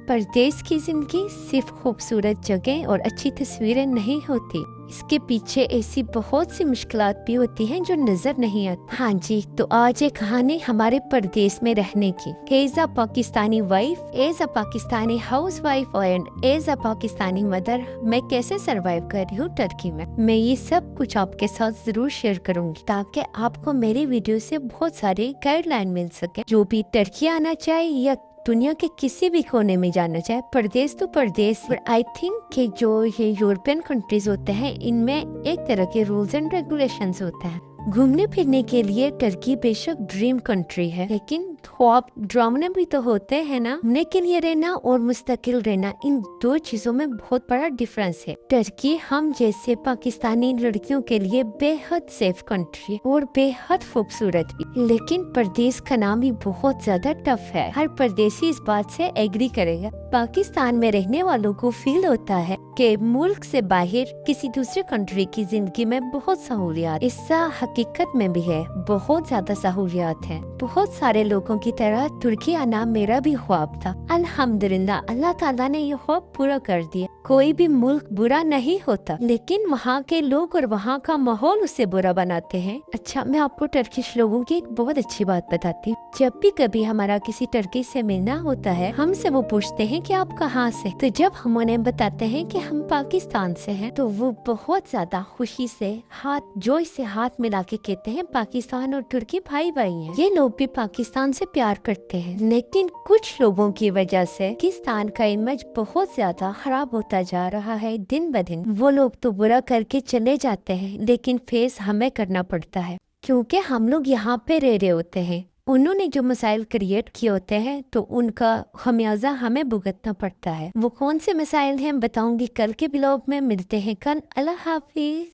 परदेश की जिंदगी सिर्फ खूबसूरत जगह और अच्छी तस्वीरें नहीं होती, इसके पीछे ऐसी बहुत सी मुश्किलात भी होती हैं जो नजर नहीं आती। हाँ जी, तो आज एक कहानी हमारे परदेश में रहने की। As a Pakistani wife, as a Pakistani housewife and as a Pakistani mother मैं कैसे सरवाइव कर रही हूँ टर्की में। मैं ये सब कुछ आपके साथ जरूर शेयर करूंगी ताकि आपको मेरी वीडियो से बहुत सारी गाइडलाइन मिल सके। जो भी टर्की आना चाहे या दुनिया के किसी भी कोने में जाना चाहे, परदेश तो परदेश। पर आई थिंक कि जो ये यूरोपियन कंट्रीज होते हैं इनमें एक तरह के रूल्स एंड रेगुलेशंस होते हैं। घूमने फिरने के लिए टर्की बेशक ड्रीम कंट्री है, लेकिन ख्वाब ड्रामने भी तो होते हैं ना। घूमने के लिए रहना और मुस्तकिल रहना, इन दो चीजों में बहुत बड़ा डिफरेंस है। टर्की हम जैसे पाकिस्तानी लड़कियों के लिए बेहद सेफ कंट्री और बेहद खूबसूरत भी, लेकिन परदेश का नाम ही बहुत ज्यादा टफ है। हर परदेशी इस बात से एग्री करेगा। पाकिस्तान में रहने वालों को फील होता है कि मुल्क से बाहर किसी दूसरे कंट्री की जिंदगी में बहुत सहूलियात, ऐसा हकीकत में भी है, बहुत ज्यादा सहूलियात हैं। बहुत सारे लोगों की तरह तुर्की आना मेरा भी ख्वाब था। अल्हम्दुलिल्लाह अल्लाह ताला ने ये ख्वाब पूरा कर दिया। कोई भी मुल्क बुरा नहीं होता, लेकिन वहाँ के लोग और वहाँ का माहौल उसे बुरा बनाते हैं। अच्छा, मैं आपको टर्किश लोगों की एक बहुत अच्छी बात बताती हूँ। जब भी कभी हमारा किसी टर्की से मिलना होता है, हमसे वो पूछते हैं कि आप कहाँ से, तो जब हम उन्हें बताते हैं कि हम पाकिस्तान से हैं, तो वो बहुत ज्यादा खुशी से जोश से हाथ मिला के कहते हैं पाकिस्तान और तुर्की भाई भाई हैं। ये लोग भी पाकिस्तान से प्यार करते हैं, लेकिन कुछ लोगों की वजह से पाकिस्तान का इमेज बहुत ज्यादा खराब होता जा रहा है दिन ब दिन। वो लोग तो बुरा करके चले जाते हैं, लेकिन फेस हमें करना पड़ता है क्योंकि हम लोग यहाँ पे रह रहे होते हैं। उन्होंने जो मसाइल क्रिएट किए होते हैं तो उनका खमियाजा हमें भुगतना पड़ता है। वो कौन से मसाइल हैं बताऊंगी कल के ब्लॉग में। मिलते हैं कल। अल्लाह हाफिज।